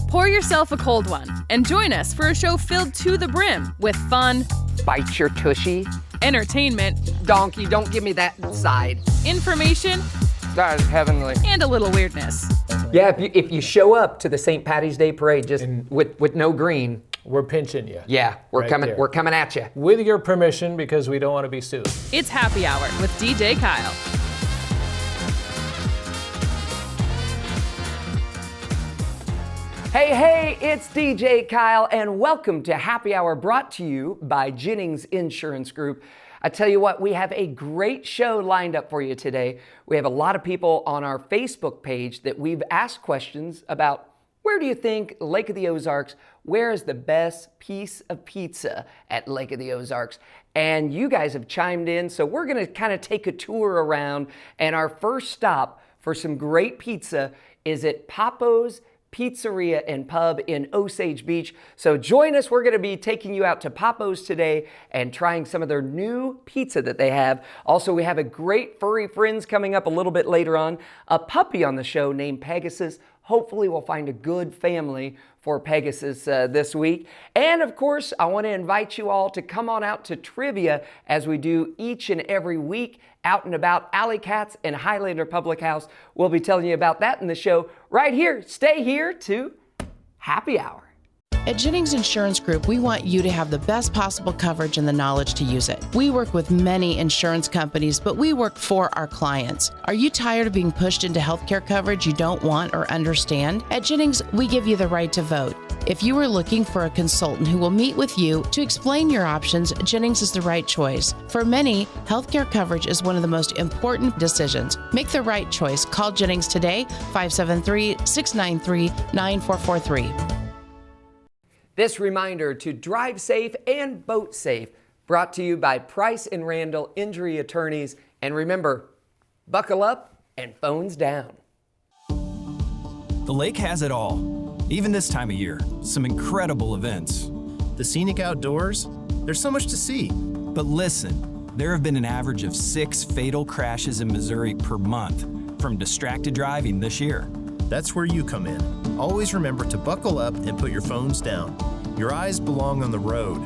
Pour yourself a cold one and join us for a show filled to the brim with fun, bite your tushy, entertainment, donkey, don't give me that side, information, that is heavenly, and a little weirdness. Yeah, if you show up to the St. Patty's Day parade just with no green, we're pinching you. Yeah, we're coming at you. With your permission, because we don't want to be sued. It's Happy Hour with DJ Kyle. Hey, it's DJ Kyle, and welcome to Happy Hour, brought to you by Jennings Insurance Group. I tell you what, we have a great show lined up for you today. We have a lot of people on our Facebook page that we've asked questions about. Where do you think Lake of the Ozarks, where is the best piece of pizza at Lake of the Ozarks? And you guys have chimed in, so we're gonna kind of take a tour around, and our first stop for some great pizza is at Pappo's Pizzeria and Pub in Osage Beach. So join us. We're going to be taking you out to Pappo's today and trying some of their new pizza that they have. Also, we have a great furry friends coming up a little bit later on. A puppy on the show named Pegasus. Hopefully we'll find a good family for Pegasus this week. And of course, I want to invite you all to come on out to trivia as we do each and every week out and about Alley Cats and Highlander Public House. We'll be telling you about that in the show right here. Stay here to Happy Hour. At Jennings Insurance Group, we want you to have the best possible coverage and the knowledge to use it. We work with many insurance companies, but we work for our clients. Are you tired of being pushed into healthcare coverage you don't want or understand? At Jennings, we give you the right to vote. If you are looking for a consultant who will meet with you to explain your options, Jennings is the right choice. For many, healthcare coverage is one of the most important decisions. Make the right choice. Call Jennings today, 573-693-9443. This reminder to drive safe and boat safe, brought to you by Price and Randall Injury Attorneys. And remember, buckle up and phones down. The lake has it all, even this time of year. Some incredible events. The scenic outdoors, there's so much to see. But listen, there have been an average of 6 fatal crashes in Missouri per month from distracted driving this year. That's where you come in. Always remember to buckle up and put your phones down. Your eyes belong on the road.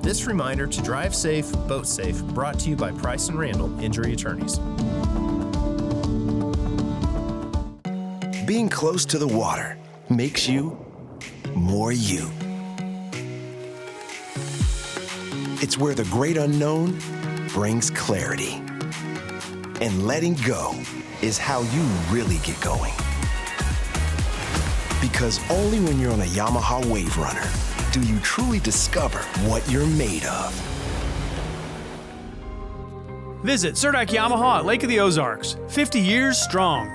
This reminder to drive safe, boat safe, brought to you by Price and Randall Injury Attorneys. Being close to the water makes you more you. It's where the great unknown brings clarity. And letting go is how you really get going. Because only when you're on a Yamaha Wave Runner do you truly discover what you're made of. Visit Surdak Yamaha at Lake of the Ozarks, 50 years strong.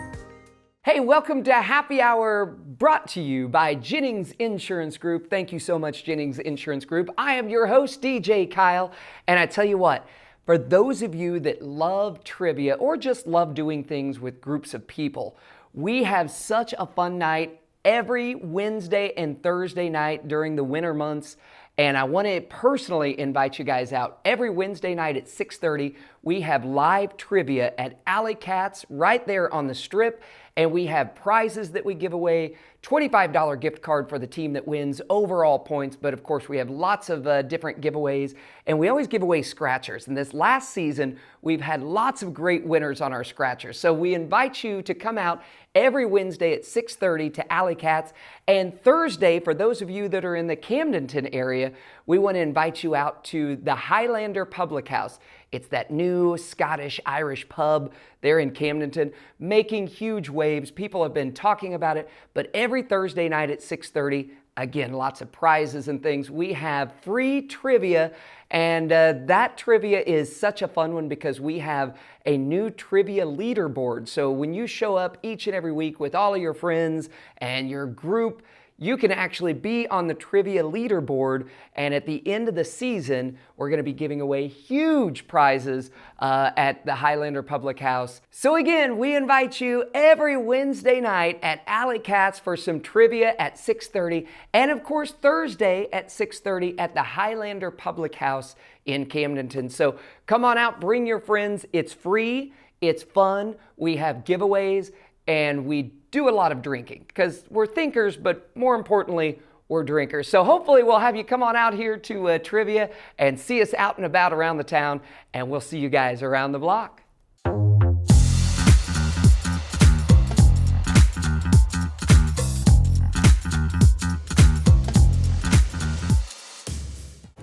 Hey, welcome to Happy Hour, brought to you by Jennings Insurance Group. Thank you so much, Jennings Insurance Group. I am your host, DJ Kyle, and I tell you what, for those of you that love trivia or just love doing things with groups of people, we have such a fun night every Wednesday and Thursday night during the winter months. And I want to personally invite you guys out. Every Wednesday night at 6:30, we have live trivia at Alley Cats right there on the strip. And we have prizes that we give away, $25 gift card for the team that wins overall points. But of course, we have lots of different giveaways. And we always give away scratchers. And this last season, we've had lots of great winners on our scratchers. So we invite you to come out every Wednesday at 6:30 to Alley Cats. And Thursday, for those of you that are in the Camdenton area, we want to invite you out to the Highlander Public House. It's that new Scottish-Irish pub there in Camdenton, making huge waves. People have been talking about it, but every Thursday night at 6:30, again, lots of prizes and things. We have free trivia, and that trivia is such a fun one because we have a new trivia leaderboard. So when you show up each and every week with all of your friends and your group, you can actually be on the trivia leaderboard, and at the end of the season, we're going to be giving away huge prizes at the Highlander Public House. So again, we invite you every Wednesday night at Alley Cats for some trivia at 6:30, and of course Thursday at 6:30 at the Highlander Public House in Camdenton. So come on out, bring your friends. It's free, it's fun, we have giveaways, and we do a lot of drinking because we're thinkers, but more importantly, we're drinkers. So hopefully we'll have you come on out here to trivia and see us out and about around the town, and we'll see you guys around the block.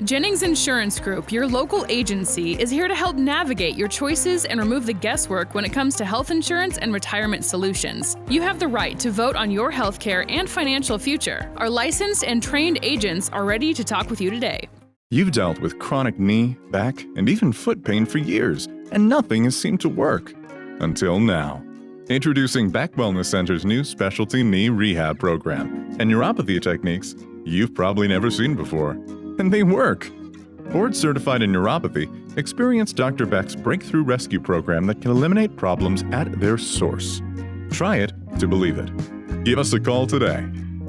Jennings Insurance Group, your local agency, is here to help navigate your choices and remove the guesswork when it comes to health insurance and retirement solutions. You have the right to vote on your healthcare and financial future. Our licensed and trained agents are ready to talk with you today. You've dealt with chronic knee, back, and even foot pain for years, and nothing has seemed to work. Until now. Introducing Back Wellness Center's new specialty knee rehab program and neuropathy techniques you've probably never seen before. And they work. Board certified in neuropathy, experience Dr. Beck's breakthrough rescue program that can eliminate problems at their source. Try it to believe it. Give us a call today.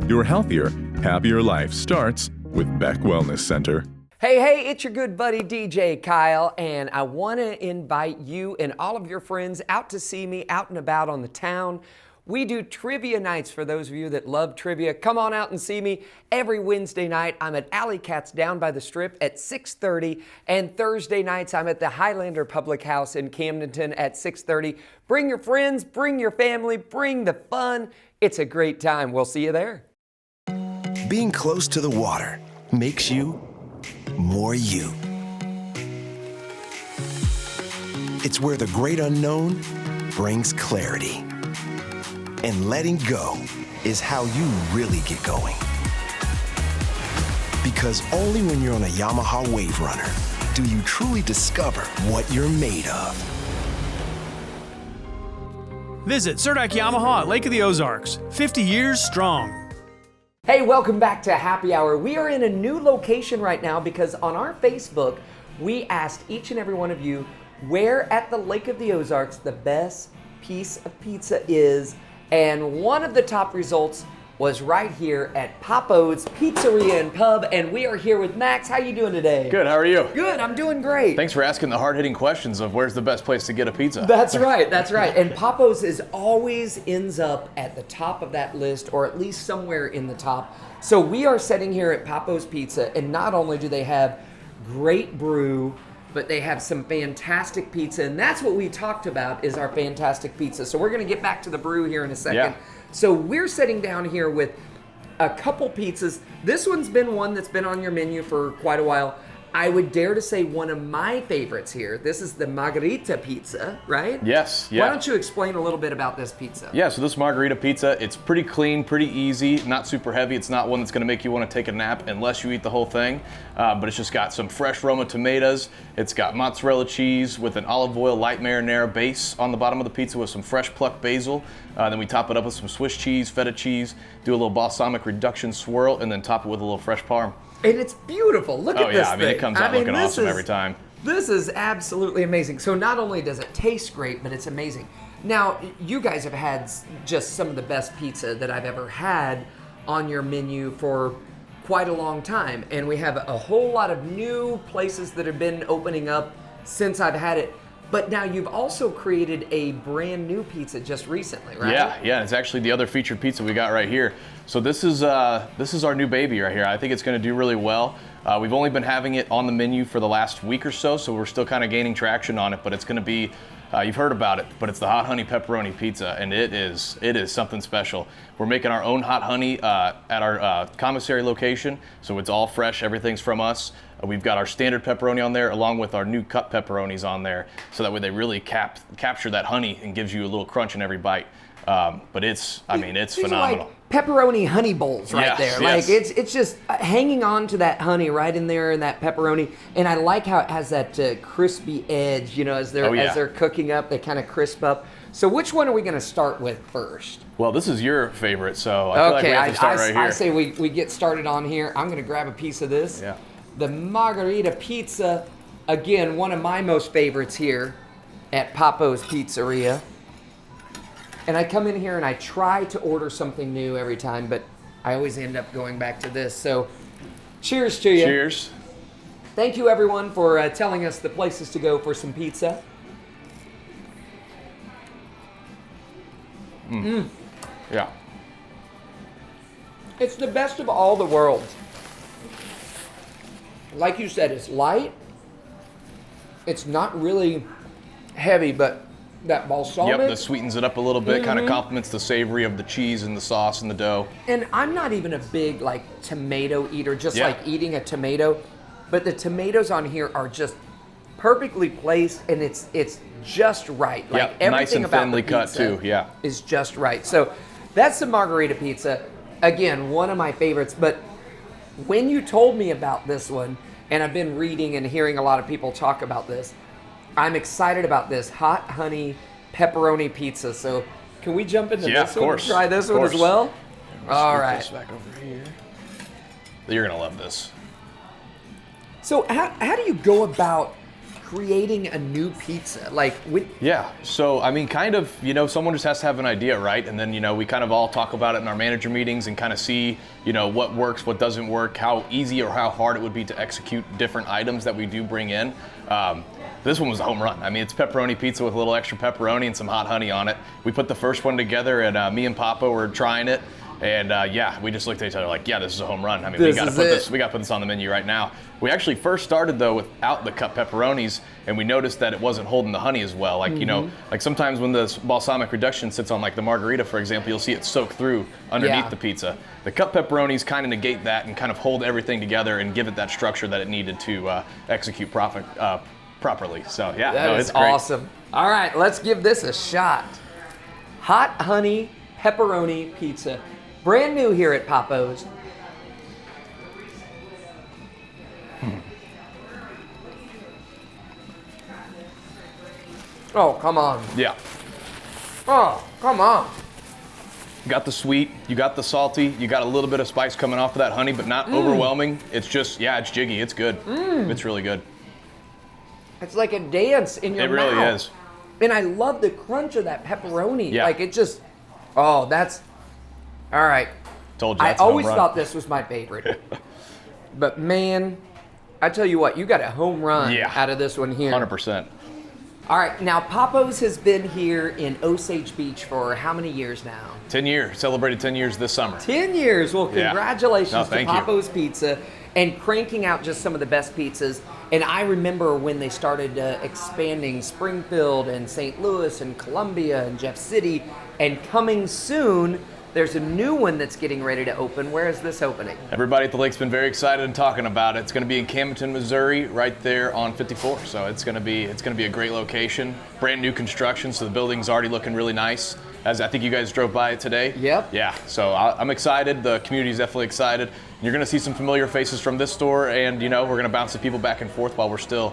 Your healthier, happier life starts with Beck Wellness Center. Hey, it's your good buddy DJ Kyle, and I want to invite you and all of your friends out to see me out and about on the town. We do trivia nights for those of you that love trivia. Come on out and see me every Wednesday night. I'm at Alley Cats down by the Strip at 6:30, and Thursday nights I'm at the Highlander Public House in Camdenton at 6:30. Bring your friends, bring your family, bring the fun. It's a great time. We'll see you there. Being close to the water makes you more you. It's where the great unknown brings clarity. And letting go is how you really get going. Because only when you're on a Yamaha Wave Runner do you truly discover what you're made of. Visit Surdak Yamaha at Lake of the Ozarks, 50 years strong. Hey, welcome back to Happy Hour. We are in a new location right now because on our Facebook, we asked each and every one of you where at the Lake of the Ozarks the best piece of pizza is. And one of the top results was right here at Pappo's Pizzeria and Pub, and we are here with Max. How you doing today? Good, how are you? Good, I'm doing great. Thanks for asking the hard-hitting questions of where's the best place to get a pizza. That's right. And Pappo's always ends up at the top of that list, or at least somewhere in the top. So we are sitting here at Pappo's Pizza, and not only do they have great brew, but they have some fantastic pizza, and that's what we talked about is our fantastic pizza. So we're gonna get back to the brew here in a second. Yeah. So we're sitting down here with a couple pizzas. This one's been one that's been on your menu for quite a while. I would dare to say one of my favorites here. This is the margarita pizza, right? Yes, yeah. Why don't you explain a little bit about this pizza? Yeah, so this margarita pizza, it's pretty clean, pretty easy, not super heavy. It's not one that's gonna make you wanna take a nap unless you eat the whole thing. But it's just got some fresh Roma tomatoes. It's got mozzarella cheese with an olive oil light marinara base on the bottom of the pizza with some fresh plucked basil. Then we top it up with some Swiss cheese, feta cheese, do a little balsamic reduction swirl, and then top it with a little fresh parm. And it's beautiful. Look at this thing. Oh yeah, it comes out looking awesome every time. This is absolutely amazing. So not only does it taste great, but it's amazing. Now, you guys have had just some of the best pizza that I've ever had on your menu for quite a long time. And we have a whole lot of new places that have been opening up since I've had it. But now you've also created a brand new pizza just recently, right? Yeah, it's actually the other featured pizza we got right here. So this is our new baby right here. I think it's gonna do really well. We've only been having it on the menu for the last week or so we're still kind of gaining traction on it, but it's gonna be, you've heard about it, but it's the hot honey pepperoni pizza, and it is something special. We're making our own hot honey at our commissary location, so it's all fresh, everything's from us. We've got our standard pepperoni on there along with our new cut pepperonis on there, so that way they really capture that honey and gives you a little crunch in every bite. But it's phenomenal. Like pepperoni honey bowls right there. Yes. Like it's just hanging on to that honey right in there in that pepperoni. And I like how it has that crispy edge, you know, as they're cooking up, they kind of crisp up. So which one are we going to start with first? Well, this is your favorite, so I feel like we have to start right here. I say we get started on here. I'm going to grab a piece of this. Yeah. The margarita pizza, again, one of my most favorites here at Pappo's Pizzeria. And I come in here and I try to order something new every time, but I always end up going back to this. So cheers to you. Cheers. Thank you, everyone, for telling us the places to go for some pizza. Yeah. It's the best of all the worlds. Like you said, it's light. It's not really heavy, but that balsamic. Yep, this sweetens it up a little bit, kind of complements the savory of the cheese and the sauce and the dough. And I'm not even a big tomato eater, just Yeah. like eating a tomato. But the tomatoes on here are just perfectly placed, and it's just right. Like Yep, everything nice and about thinly the cut pizza too, yeah. is just right. So that's the margarita pizza. Again, one of my favorites. But when you told me about this one, and I've been reading and hearing a lot of people talk about this, I'm excited about this hot honey pepperoni pizza. So can we jump into Yeah, this of one course. and try this Of one as course. well? All Scoot right. this back over here. You're gonna love this. So how do you go about creating a new pizza? Yeah, so I mean, kind of, someone just has to have an idea, right? And then, we kind of all talk about it in our manager meetings and kind of see, what works, what doesn't work, how easy or how hard it would be to execute different items that we do bring in. This one was a home run. I mean, it's pepperoni pizza with a little extra pepperoni and some hot honey on it. We put the first one together, and me and Pappo were trying it. And we just looked at each other like, yeah, this is a home run. I mean, we got to put this on the menu right now. We actually first started though without the cut pepperonis, and we noticed that it wasn't holding the honey as well. Like sometimes when the balsamic reduction sits on like the margarita, for example, you'll see it soak through underneath the pizza. The cut pepperonis kind of negate that and kind of hold everything together and give it that structure that it needed to execute properly. So yeah, it's it's great. awesome. All right, let's give this a shot. Hot honey pepperoni pizza. Brand new here at Pappo's. Oh, come on. Yeah. Oh, come on. You got the sweet, you got the salty, you got a little bit of spice coming off of that honey, but not overwhelming. It's just, it's jiggy. It's good. It's really good. It's like a dance in your mouth. It really is. And I love the crunch of that pepperoni. Yeah. Like it just, all right. Told you I that's a home always run. thought this was my favorite. But man, I tell you what, you got a home run out of this one here. 100%. All right, now Pappo's has been here in Osage Beach for how many years now? 10 years. Celebrated 10 years this summer. 10 years. Well, Yeah. congratulations No, to thank you. Pappo's Pizza and cranking out just some of the best pizzas. And I remember when they started expanding Springfield and St. Louis and Columbia and Jeff City, and coming soon, there's a new one that's getting ready to open. Where is this opening? Everybody at the lake's been very excited and talking about it. It's going to be in Camden, Missouri, right there on 54. So it's going to be a great location. Brand new construction, so the building's already looking really nice. As I think you guys drove by it today. Yep. Yeah. So I'm excited. The community's definitely excited. You're going to see some familiar faces from this store, and we're going to bounce the people back and forth while we're still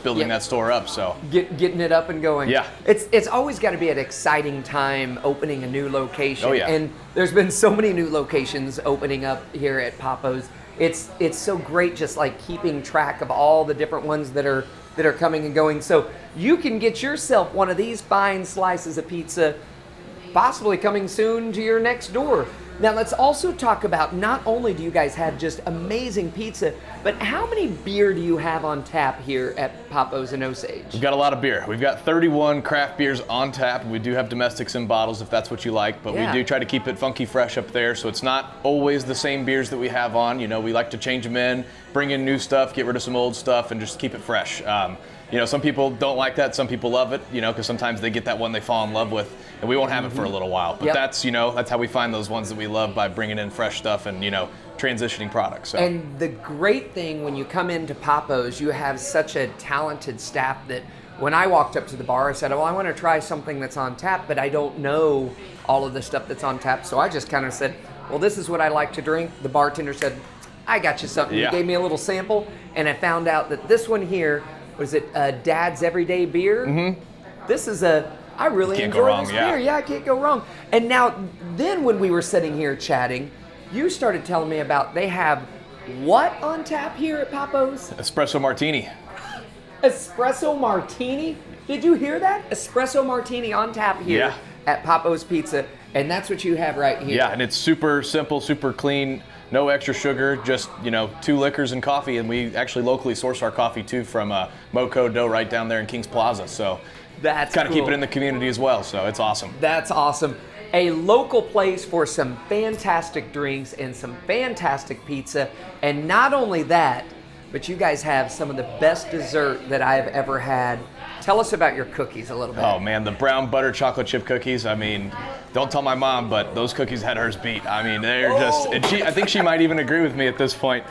building that store up. So getting it up and going. Yeah. It's always got to be an exciting time opening a new location. Oh, yeah. And there's been so many new locations opening up here at Pappo's. It's so great just like keeping track of all the different ones that are coming and going. So you can get yourself one of these fine slices of pizza possibly coming soon to your next door. Now let's also talk about, not only do you guys have just amazing pizza, but how many beer do you have on tap here at Pappo's in Osage? we've got a lot of beer. We've got 31 craft beers on tap. We do have domestics in bottles if that's what you like, but Yeah. we do try to keep it funky fresh up there, so it's not always the same beers that we have on. We like to change them in, bring in new stuff, get rid of some old stuff, and just keep it fresh. Some people don't like that. Some people love it, because sometimes they get that one they fall in love with, and we won't have it for a little while. But Yep. that's how we find those ones that we love, by bringing in fresh stuff and, transitioning products. So. And the great thing when you come into Pappo's, you have such a talented staff that when I walked up to the bar, I said, well, I want to try something that's on tap, but I don't know all of the stuff that's on tap. So I just kind of said, well, this is what I like to drink. The bartender said, I got you something. Yeah. He gave me a little sample, and I found out that this one here, was it Dad's Everyday Beer? Mm-hmm. This is I really Can't go enjoy wrong, this yeah. beer. Yeah, I can't go wrong. And now, then when we were sitting here chatting, you started telling me about they have what on tap here at Pappo's? Espresso martini. Espresso martini? Did you hear that? Espresso martini on tap here Yeah. at Pappo's Pizza, and that's what you have right here. Yeah, and it's super simple, super clean, no extra sugar, just 2 liquors and coffee, and we actually locally source our coffee too from Moco Dough right down there in Kings Plaza. So That's kind of cool. keep it in the community as well. So it's awesome. That's awesome. a local place for some fantastic drinks and some fantastic pizza. And not only that, but you guys have some of the best dessert that I have ever had. Tell us about your cookies a little bit. Oh man, the brown butter chocolate chip cookies. I mean, don't tell my mom, but those cookies had hers beat. I mean, they're just, and I think she might even agree with me at this point.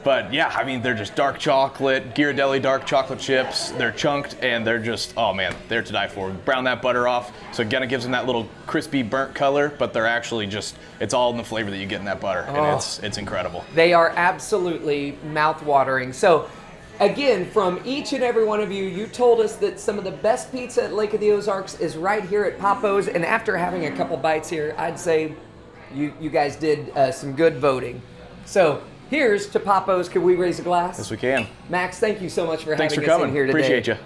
But yeah, I mean, they're just dark chocolate, Ghirardelli dark chocolate chips. They're chunked and they're just, oh man, they're to die for. Brown that butter off, so again, it gives them that little crispy burnt color, but they're actually just, it's all in the flavor that you get in that butter, and it's incredible. They are absolutely mouth-watering. So again, from each and every one of you, you told us that some of the best pizza at Lake of the Ozarks is right here at Pappo's, and after having a couple bites here, I'd say you guys did some good voting. So here's to Pappo's. Can we raise a glass? Yes, we can. Max, thank you so much for Thanks having for us coming. in here today. Appreciate you.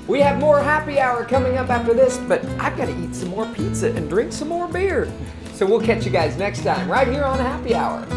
We have more happy hour coming up after this, but I've got to eat some more pizza and drink some more beer. So we'll catch you guys next time right here on Happy Hour.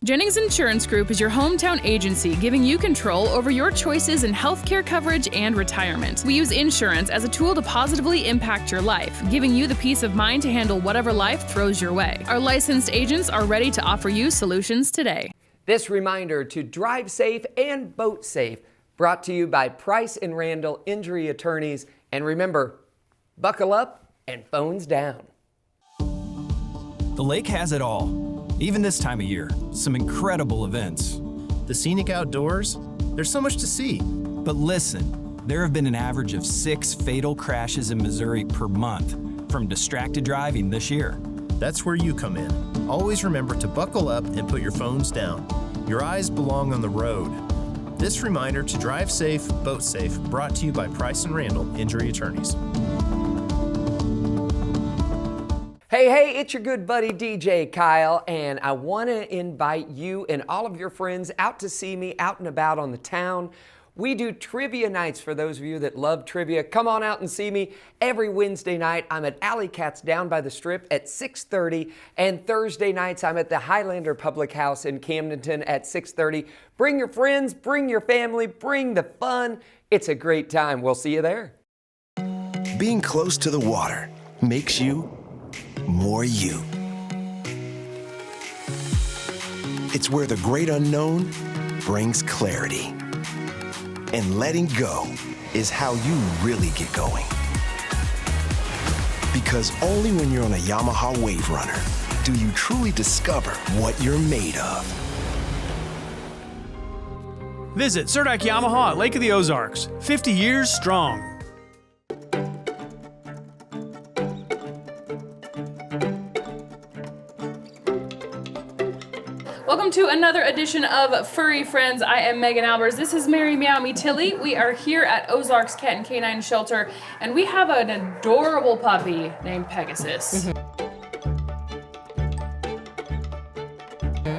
Jennings Insurance Group is your hometown agency giving you control over your choices in healthcare coverage and retirement. We use insurance as a tool to positively impact your life, giving you the peace of mind to handle whatever life throws your way. Our licensed agents are ready to offer you solutions today. This reminder to drive safe and boat safe, brought to you by Price and Randall Injury Attorneys. And remember, buckle up and phones down. The lake has it all. Even this time of year, some incredible events. The scenic outdoors, there's so much to see. But listen, there have been an average of 6 fatal crashes in Missouri per month from distracted driving this year. That's where you come in. Always remember to buckle up and put your phones down. Your eyes belong on the road. This reminder to drive safe, boat safe, brought to you by Price and Randall Injury Attorneys. Hey, it's your good buddy DJ Kyle, and I want to invite you and all of your friends out to see me out and about on the town. We do trivia nights for those of you that love trivia. Come on out and see me every Wednesday night. I'm at Alley Cats down by the Strip at 6:30, and Thursday nights I'm at the Highlander Public House in Camdenton at 6:30. Bring your friends, bring your family, bring the fun. It's a great time. We'll see you there. Being close to the water makes you more you. It's where the great unknown brings clarity. And letting go is how you really get going. Because only when you're on a Yamaha Wave Runner do you truly discover what you're made of. Visit Surdak Yamaha at Lake of the Ozarks, 50 years strong. Welcome to another edition of Furry Friends. I am Megan Albers. This is Mary Meow Me Tilly. We are here at Ozarks Cat and Canine Shelter, and we have an adorable puppy named Pegasus.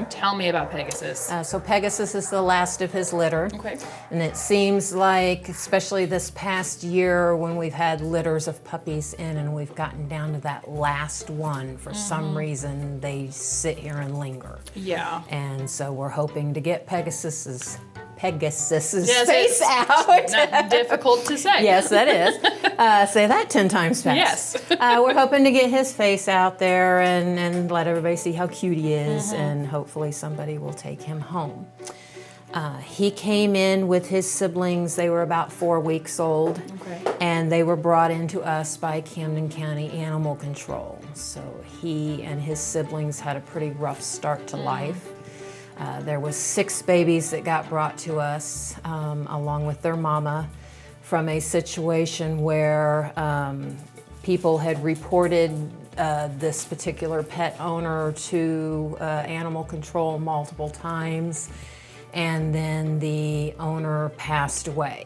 Tell me about Pegasus. So Pegasus is the last of his litter. Okay. And it seems like, especially this past year when we've had litters of puppies in and we've gotten down to that last one, for some reason they sit here and linger. Yeah. And so we're hoping to get Pegasus's Yes, face out. Not difficult to say. Yes, that is. Say that 10 times fast. Yes. We're hoping to get his face out there and let everybody see how cute he is, and hopefully somebody will take him home. He came in with his siblings. They were about 4 weeks old, and they were brought into us by Camden County Animal Control. So he and his siblings had a pretty rough start to life. There was 6 babies that got brought to us, along with their mama, from a situation where people had reported this particular pet owner to animal control multiple times, and then the owner passed away.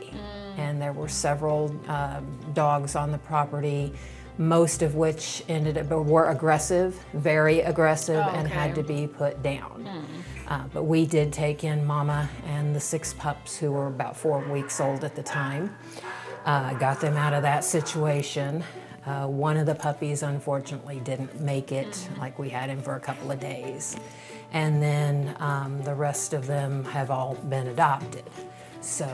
And there were several dogs on the property, most of which were aggressive, very aggressive, and had to be put down. But we did take in Mama and the 6 pups who were about 4 weeks old at the time. Got them out of that situation. One of the puppies unfortunately didn't make it, like we had him for a couple of days. And then the rest of them have all been adopted. So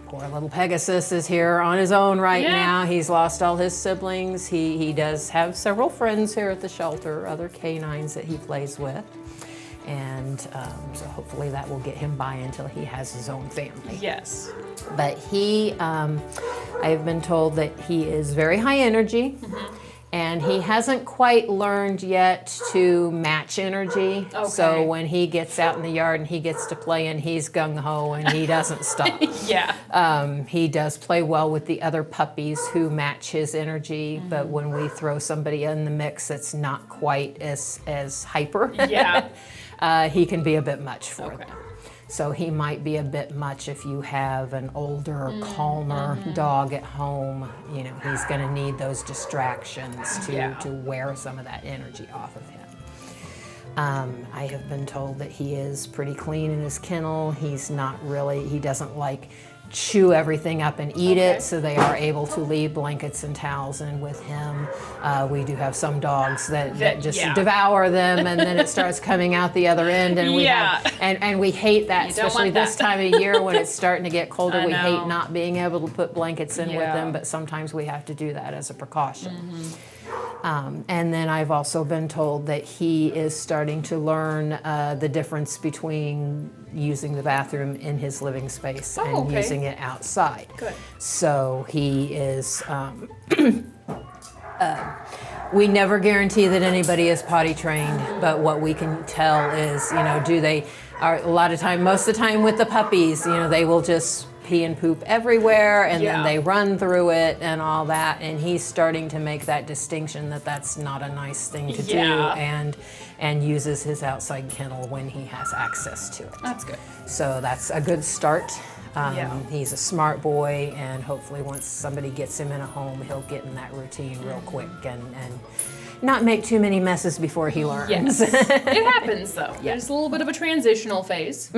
poor little Pegasus is here on his own right now. He's lost all his siblings. He does have several friends here at the shelter, other canines that he plays with. And so hopefully that will get him by until he has his own family. Yes. But I have been told that he is very high energy. And he hasn't quite learned yet to match energy. So when he gets out in the yard and he gets to play and he's gung-ho and he doesn't stop. He does play well with the other puppies who match his energy, but when we throw somebody in the mix that's not quite as hyper, he can be a bit much for them. So he might be a bit much if you have an older, calmer dog at home. You know, he's going to need those distractions to wear some of that energy off of him. I have been told that he is pretty clean in his kennel. He doesn't like chew everything up and eat it, so they are able to leave blankets and towels in with him. We do have some dogs that just devour them, and then it starts coming out the other end, and we hate that, especially this time of year when it's starting to get colder. We hate not being able to put blankets in with them, but sometimes we have to do that as a precaution. And then I've also been told that he is starting to learn the difference between using the bathroom in his living space and using it outside. Good. So he is, we never guarantee that anybody is potty trained, but what we can tell is, most of the time with the puppies, they will just pee and poop everywhere, and then they run through it and all that, and he's starting to make that distinction that that's not a nice thing to do, and uses his outside kennel when he has access to it. That's good. So that's a good start. He's a smart boy, and hopefully once somebody gets him in a home, he'll get in that routine real quick and not make too many messes before he learns. Yes. It happens though. There's a little bit of a transitional phase.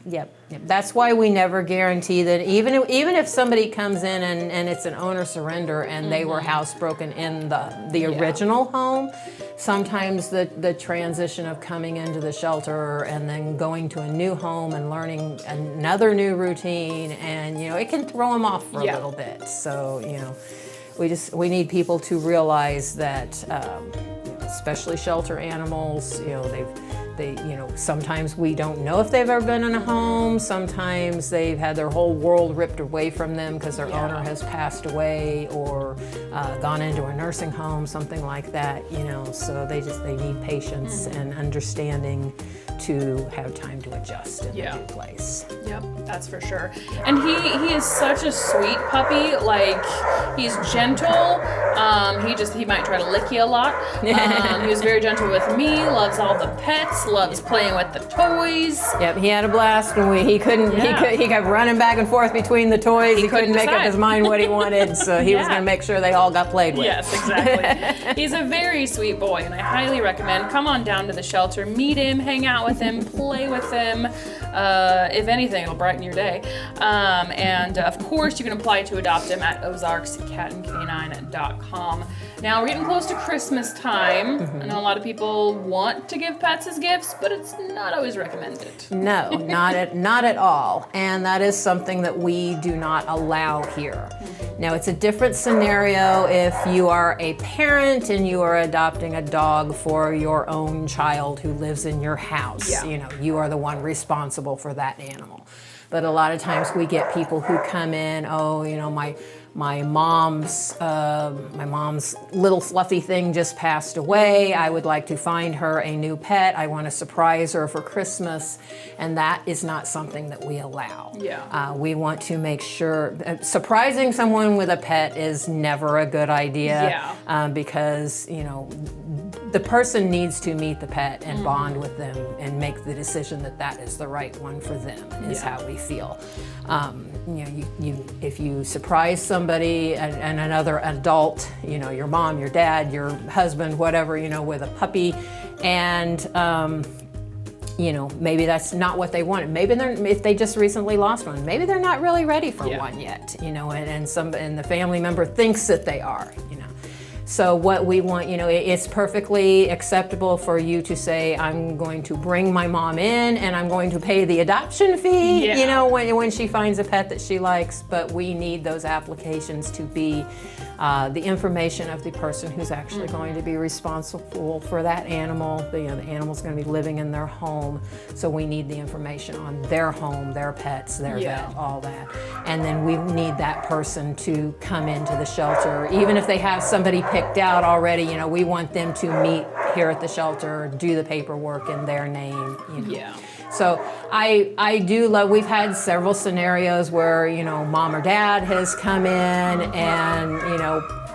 Yep. That's why we never guarantee that even if somebody comes in and it's an owner surrender and they were housebroken in the original home, sometimes the transition of coming into the shelter and then going to a new home and learning another new routine, and it can throw them off for a little bit. So we need people to realize that, especially shelter animals, sometimes we don't know if they've ever been in a home. Sometimes they've had their whole world ripped away from them because their owner has passed away or gone into a nursing home, something like that. So they need patience and understanding to have time to adjust in the new place. Yep, that's for sure. And he is such a sweet puppy. Like, he's gentle. He might try to lick you a lot. He was very gentle with me. Loves all the pets. Loves playing with the toys. Yep, he had a blast, and he kept running back and forth between the toys. He couldn't make up his mind what he wanted, so he was going to make sure they all got played with. Yes, exactly. He's a very sweet boy, and I highly recommend come on down to the shelter, meet him, hang out with him, play with him. If anything, it'll brighten your day. And of course, you can apply to adopt him at ozarkscatandcanine.com. Now, we're getting close to Christmas time. I know a lot of people want to give pets as gifts, but it's not always recommended. No, not at all. And that is something that we do not allow here. Now, it's a different scenario if you are a parent and you are adopting a dog for your own child who lives in your house. You are the one responsible for that animal. But a lot of times we get people who come in, my mom's little fluffy thing just passed away. I would like to find her a new pet. I want to surprise her for Christmas, and that is not something that we allow. We want to make sure surprising someone with a pet is never a good idea because the person needs to meet the pet and bond with them and make the decision that that is the right one for them, is how we feel. If you surprise somebody and another adult, your mom, your dad, your husband, whatever, with a puppy, and maybe that's not what they wanted. Maybe if they just recently lost one, maybe they're not really ready for one yet, and the family member thinks that they are, So what we want, it's perfectly acceptable for you to say, I'm going to bring my mom in and I'm going to pay the adoption fee, when she finds a pet that she likes, but we need those applications to be the information of the person who's actually going to be responsible for that animal. The animal's going to be living in their home, so we need the information on their home, their pets, their vet, all that. And then we need that person to come into the shelter, even if they have somebody picked out already. We want them to meet here at the shelter, do the paperwork in their name. So I do love, we've had several scenarios where, mom or dad has come in and,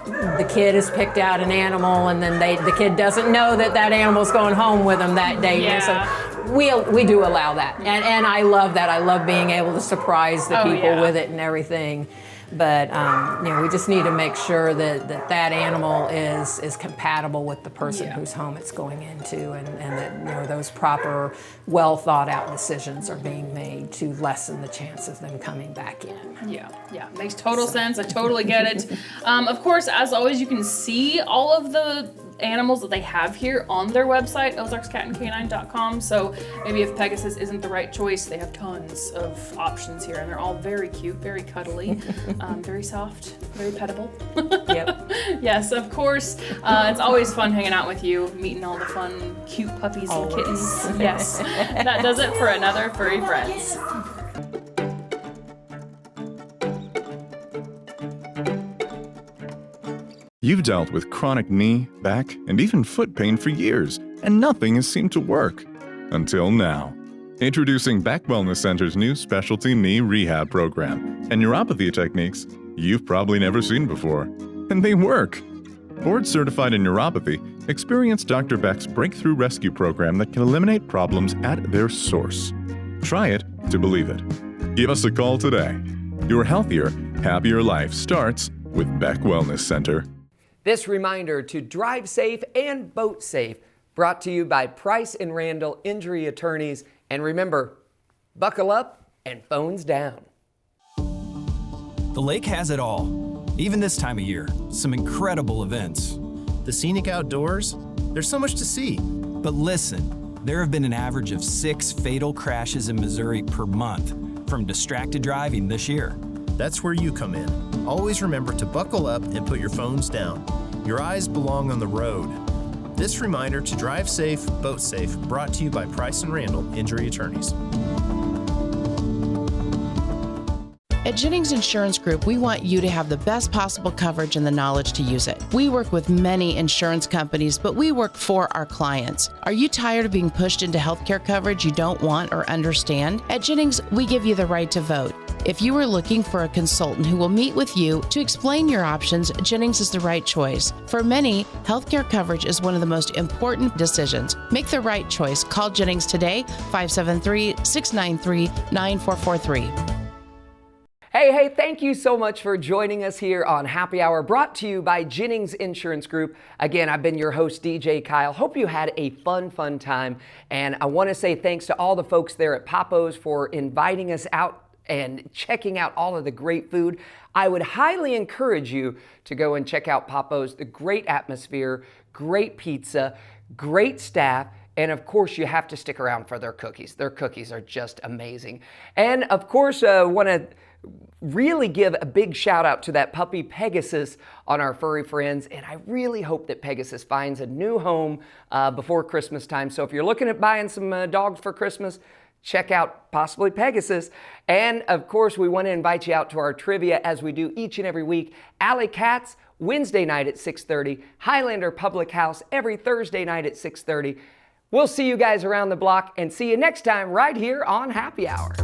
the kid has picked out an animal and then the kid doesn't know that animal's going home with them that day. So we do allow that. And I love that. I love being able to surprise the people with it and everything. But we just need to make sure that animal is compatible with the person whose home it's going into, and that those proper, well thought out decisions are being made to lessen the chance of them coming back in. Makes total sense. I totally get it. Of course, as always, you can see all of the animals that they have here on their website, ozarkscatandcanine.com. So maybe if Pegasus isn't the right choice, they have tons of options here, and they're all very cute, very cuddly, very soft, very pettable. Yes, of course. It's always fun hanging out with you, meeting all the fun, cute puppies and kittens. Yes, that does it for another Furry Friends. You've dealt with chronic knee, back, and even foot pain for years, and nothing has seemed to work. Until now. Introducing Back Wellness Center's new specialty knee rehab program and neuropathy techniques you've probably never seen before. And they work. Board-certified in neuropathy, experience Dr. Beck's breakthrough rescue program that can eliminate problems at their source. Try it to believe it. Give us a call today. Your healthier, happier life starts with Beck Wellness Center. This reminder to drive safe and boat safe, brought to you by Price & Randall Injury Attorneys. And remember, buckle up and phones down. The lake has it all, even this time of year. Some incredible events. The scenic outdoors, there's so much to see. But listen, there have been an average of 6 fatal crashes in Missouri per month from distracted driving this year. That's where you come in. Always remember to buckle up and put your phones down. Your eyes belong on the road. This reminder to drive safe, boat safe, brought to you by Price & Randall Injury Attorneys. At Jennings Insurance Group, we want you to have the best possible coverage and the knowledge to use it. We work with many insurance companies, but we work for our clients. Are you tired of being pushed into healthcare coverage you don't want or understand? At Jennings, we give you the right to vote. If you are looking for a consultant who will meet with you to explain your options, Jennings is the right choice. For many, healthcare coverage is one of the most important decisions. Make the right choice. Call Jennings today, 573-693-9443. Hey, thank you so much for joining us here on Happy Hour, brought to you by Jennings Insurance Group. Again, I've been your host, DJ Kyle. Hope you had a fun time. And I want to say thanks to all the folks there at Pappo's for inviting us out and checking out all of the great food. I would highly encourage you to go and check out Pappo's. The great atmosphere, great pizza, great staff, and of course you have to stick around for their cookies. Their cookies are just amazing. And of course, want to really give a big shout out to that puppy Pegasus on our Furry Friends, and I really hope that Pegasus finds a new home before Christmas time. So if you're looking at buying some dogs for Christmas, check out possibly Pegasus. And of course, we want to invite you out to our trivia as we do each and every week. Alley Cats, Wednesday night at 6:30. Highlander Public House every Thursday night at 6:30. We'll see you guys around the block and see you next time right here on Happy Hour.